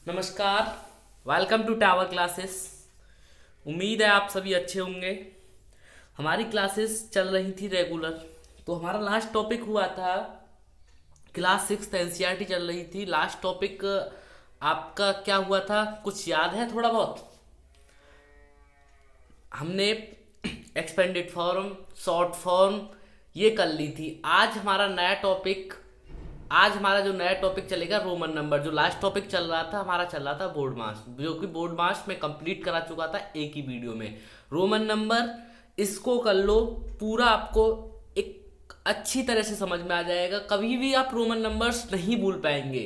नमस्कार। Welcome to Tower Classes. उम्मीद है आप सभी अच्छे होंगे। हमारी क्लासेस चल रही थी रेगुलर। तो हमारा लास्ट टॉपिक हुआ था, क्लास 6 एनसीईआरटी चल रही थी। लास्ट टॉपिक आपका क्या हुआ था, कुछ याद है? थोड़ा बहुत हमने एक्सपेंडेड फॉर्म, शॉर्ट फॉर्म ये कर ली थी। आज हमारा जो नया टॉपिक चलेगा रोमन नंबर। जो लास्ट टॉपिक चल रहा था हमारा, चल रहा था बोर्ड मास, जो कि बोर्ड मास में कंप्लीट करा चुका था एक ही वीडियो में। रोमन नंबर इसको कर लो पूरा, आपको एक अच्छी तरह से समझ में आ जाएगा। कभी भी आप रोमन नंबर्स नहीं भूल पाएंगे।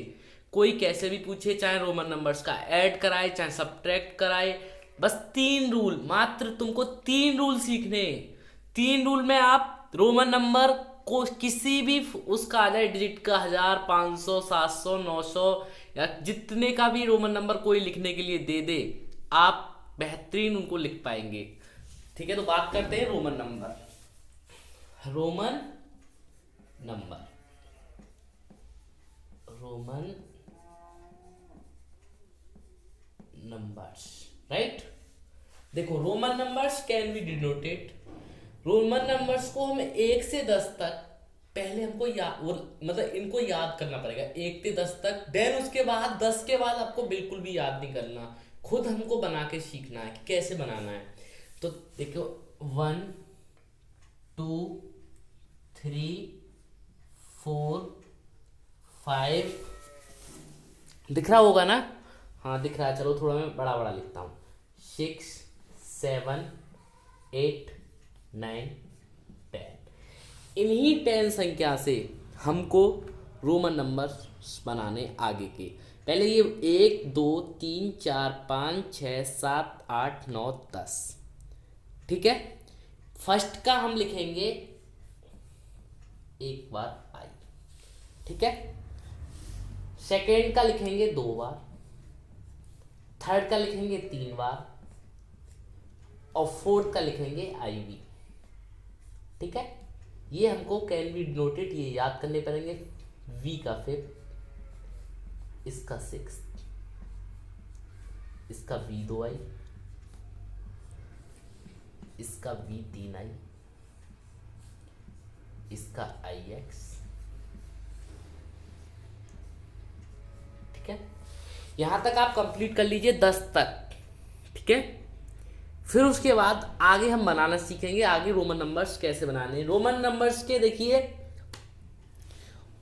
कोई कैसे भी पूछे, चाहे रोमन नंबर्स का ऐड कराए चाहे सब्ट्रैक्ट कराए, बस 3 रूल, मात्र तुमको 3 रूल सीखने हैं। 3 रूल में आप रोमन नंबर को किसी भी उसका आ जाए डिजिट का, 1000, 500, 700, 900 या जितने का भी रोमन नंबर कोई लिखने के लिए दे दे, आप बेहतरीन उनको लिख पाएंगे। ठीक है, तो बात करते हैं Roman number. Roman number, Roman numbers, right. देखो, Roman numbers can be denoted. Roman numbers को हम 1 से 10 तक, पहले हमको मतलब इनको याद करना पड़ेगा 1 से 10 तक। देन उसके बाद 10 के बाद आपको बिल्कुल भी याद नहीं करना, खुद हमको बना के सीखना है कि कैसे बनाना है। तो देखो, 1 2 3 4 5, दिख रहा होगा ना? हाँ दिख रहा है। चलो थोड़ा मैं बड़ा बड़ा लिखता हूँ। 6 7 8 9 10। इन्हीं 10 संख्या से हमको रोमन नंबर्स बनाने आगे के। पहले ये 1 2 3 4 5 6 7 8 9 10। ठीक है, फर्स्ट का हम लिखेंगे एक बार आई। ठीक है, सेकेंड का लिखेंगे 2 बार, थर्ड का लिखेंगे 3 बार और फोर्थ का लिखेंगे आई वी। ठीक है, ये हमको कैन बी डिनोटेड, ये याद करने पड़ेंगे। वी का 5, इसका 6, इसका वी 2 आई, इसका वी 3 आई, इसका आई एक्स। ठीक है, यहां तक आप कंप्लीट कर लीजिए 10 तक। ठीक है, फिर उसके बाद आगे हम बनाना सीखेंगे। आगे रोमन नंबर्स कैसे बनाने हैं। रोमन नंबर्स के देखिए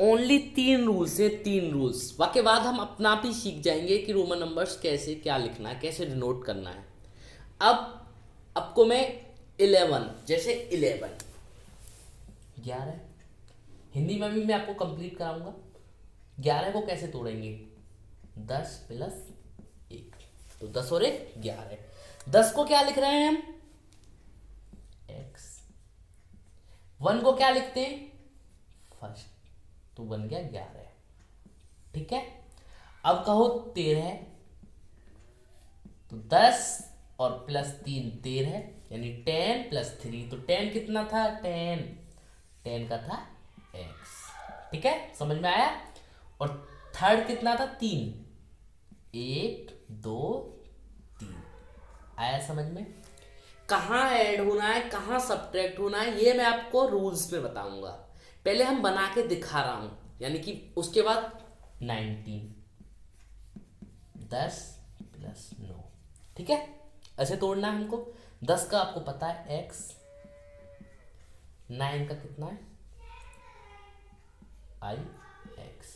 ओनली 3 रूल्स हैं, 3 रूल्स। के बाद हम अपना आप ही सीख जाएंगे कि रोमन नंबर्स कैसे क्या लिखना है, कैसे डिनोट करना है। अब आपको मैं 11, जैसे 11 हिंदी में भी मैं आपको कंप्लीट कराऊंगा। 11 को कैसे तोड़ेंगे, 10 प्लस 1, तो 10 और 1 11। 10 को क्या लिख रहे हैं हम, x। 1 को क्या लिखते हैं, फर्स्ट, तो बन गया 11। ठीक है, अब कहो 13, तो 10 और प्लस 3 13, यानी 10 प्लस 3, तो 10 कितना था, 10 का था x। ठीक है, समझ में आया। और थर्ड कितना था, 3, 1 2 3, आया समझ में। कहाँ ऐड होना है, कहाँ सब्ट्रैक्ट होना है, ये मैं आपको रूल्स में बताऊंगा। पहले हम बना के दिखा रहा हूं, यानी कि उसके बाद 19, 10 प्लस 9। ठीक है, ऐसे तोड़ना है हमको। 10 का आपको पता है x, 9 का कितना है आई एक्स।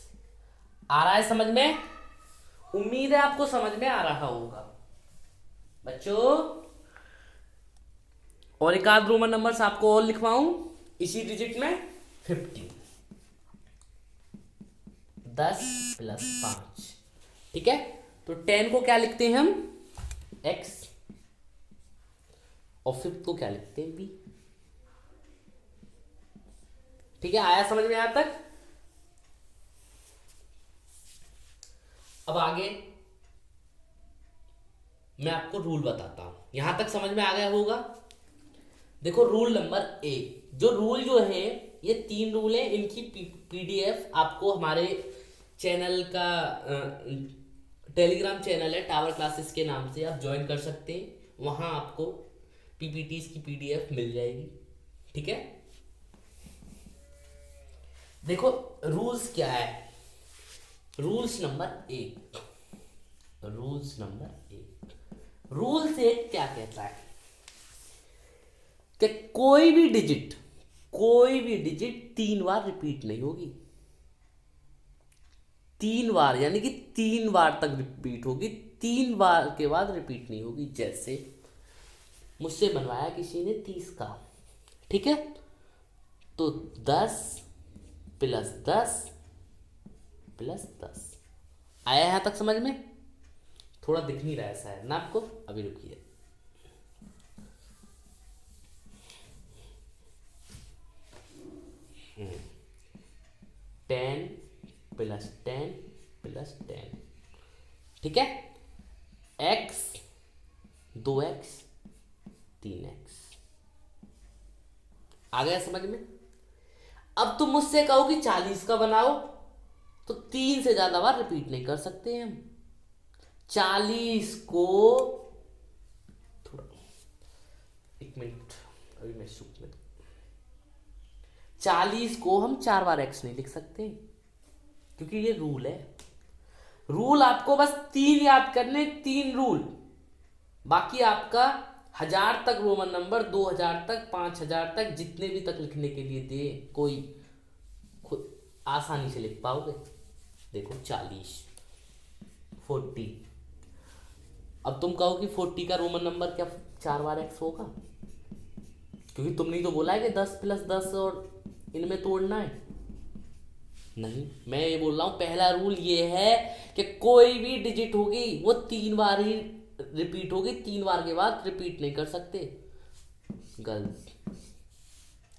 आ रहा है समझ में? उम्मीद है आपको समझ में आ रहा होगा बच्चों। और एक आध रोमन नंबर्स आपको और लिखवाऊं इसी डिजिट में। 15, 10 प्लस 5। ठीक है, तो 10 को क्या लिखते हैं हम, x, और 5 को क्या लिखते हैं, b। ठीक है, आया समझ में यहां तक? अब आगे मैं आपको रूल बताता हूं। यहां तक समझ में आ गया होगा। देखो, रूल नंबर 1, जो है ये 3 रूल है। इनकी पीडीएफ आपको हमारे चैनल का टेलीग्राम चैनल है टावर क्लासेस के नाम से, आप ज्वाइन कर सकते हैं, वहाँ आपको पीपीटीज की पीडीएफ मिल जाएगी। ठीक है, देखो रूल्स क्या है। Rules number 1, rules number 1, rules 1 क्या कहता है कि कोई भी डिजिट 3 बार रिपीट नहीं होगी। 3 बार यानी कि 3 बार तक रिपीट होगी, 3 बार के बाद रिपीट नहीं होगी। जैसे मुझसे बनवाया किसी ने 30 का, ठीक है, तो 10 प्लस 10 प्लस 10 आया यहां तक समझ में? थोड़ा दिख नहीं रहा है शायद ना आपको, अभी रुकिए। टेन प्लस 10 प्लस 10, ठीक है, x 2x 3x आ गया समझ में? अब तुम मुझसे कहो कि 40 का बनाओ, तो 3 से ज्यादा बार रिपीट नहीं कर सकते हम। 40 को थोड़ा, एक मिनट अभी मैं सूख में, 40 को हम 4 बार x नहीं लिख सकते, क्योंकि ये रूल है। रूल आपको बस 3 याद करने, 3 रूल, बाकी आपका 1000 तक रोमन नंबर, 2000 तक, 5000 तक, जितने भी तक लिखने के लिए दे, कोई खुद आसानी से लिख पाओगे। देखो 40, 40, अब तुम कहो कि 40 का रोमन नंबर क्या 4 बार x होगा? क्योंकि तुमने तो बोला है कि 10 प्लस 10 और इनमें तोड़ना है। नहीं, मैं ये बोल रहा हूं पहला रूल ये है कि कोई भी डिजिट होगी वो 3 बार ही रिपीट होगी, 3 बार के बाद रिपीट नहीं कर सकते। गलत।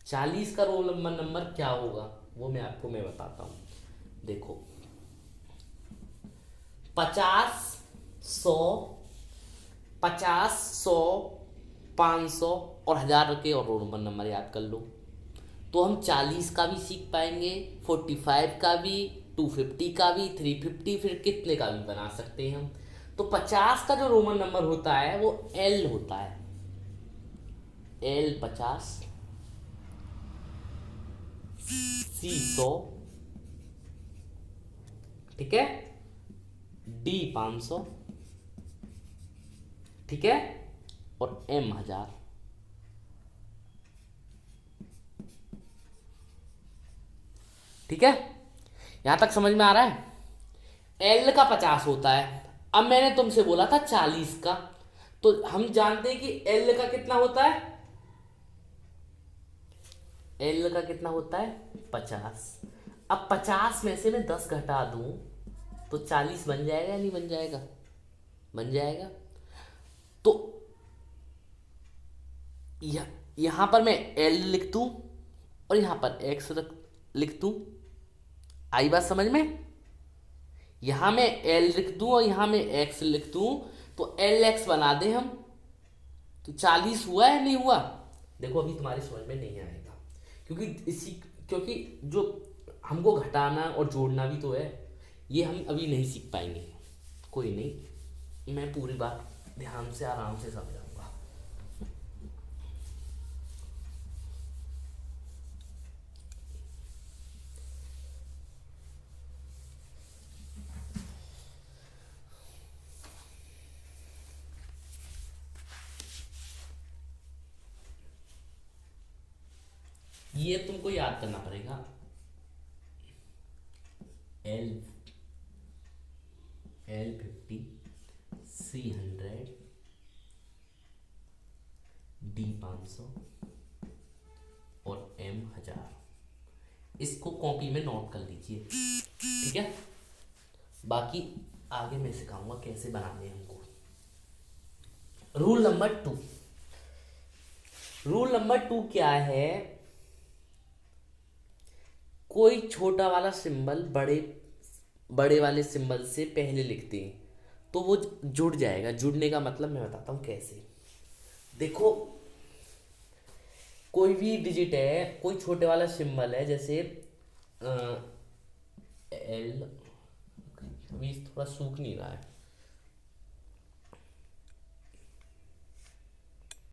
40 का रोल नंबर क्या होगा वो मैं आपको बताता हूं। देखो 50, 100, 500 और 1000 के और रोल नंबर याद कर लो, तो हम 40 का भी सीख पाएंगे, 45 का भी, 250 का भी, 350, फिर कितने का भी बना सकते हैं हम। तो 50 का जो रोमन नंबर होता है वो L होता है, L 50, C 100, ठीक है, D 500, ठीक है, और M 1000। ठीक है, यहां तक समझ में आ रहा है? L का 50 होता है। अब मैंने तुमसे बोला था 40 का, तो हम जानते हैं कि L का कितना होता है, L का कितना होता है 50। अब 50 में से मैं 10 घटा दूं तो 40 बन जाएगा या नहीं बन जाएगा? बन जाएगा। तो यहां पर मैं L लिख दूं और यहां पर X लिख दूं, आई बात समझ में? यहां मैं L लिख दूं और यहां मैं X लिख दूं, तो LX बना दें हम, तो 40 हुआ है नहीं हुआ? देखो अभी तुम्हारी समझ में नहीं आएगा, क्योंकि जो हमको घटाना और जोड़ना भी तो है, ये हम अभी नहीं सीख पाएंगे। कोई नहीं, मैं पूरी बात ध्यान से आराम से समझाऊंगा। ये तुमको याद करना पड़ेगा, L50, C100, D500 और M1000। इसको कॉपी में नोट कर लीजिए, ठीक है? बाकी आगे मैं सिखाऊंगा कैसे बनाने हमको। रूल नंबर 2, रूल नंबर 2 क्या है? कोई छोटा वाला सिंबल बड़े वाले सिंबल से पहले लिखते हैं तो वो जुड़ जाएगा। जुड़ने का मतलब मैं बताता हूँ कैसे। देखो कोई भी डिजिट है, कोई छोटे वाला सिंबल है, जैसे एल, अभी थोड़ा सूख नहीं रहा है,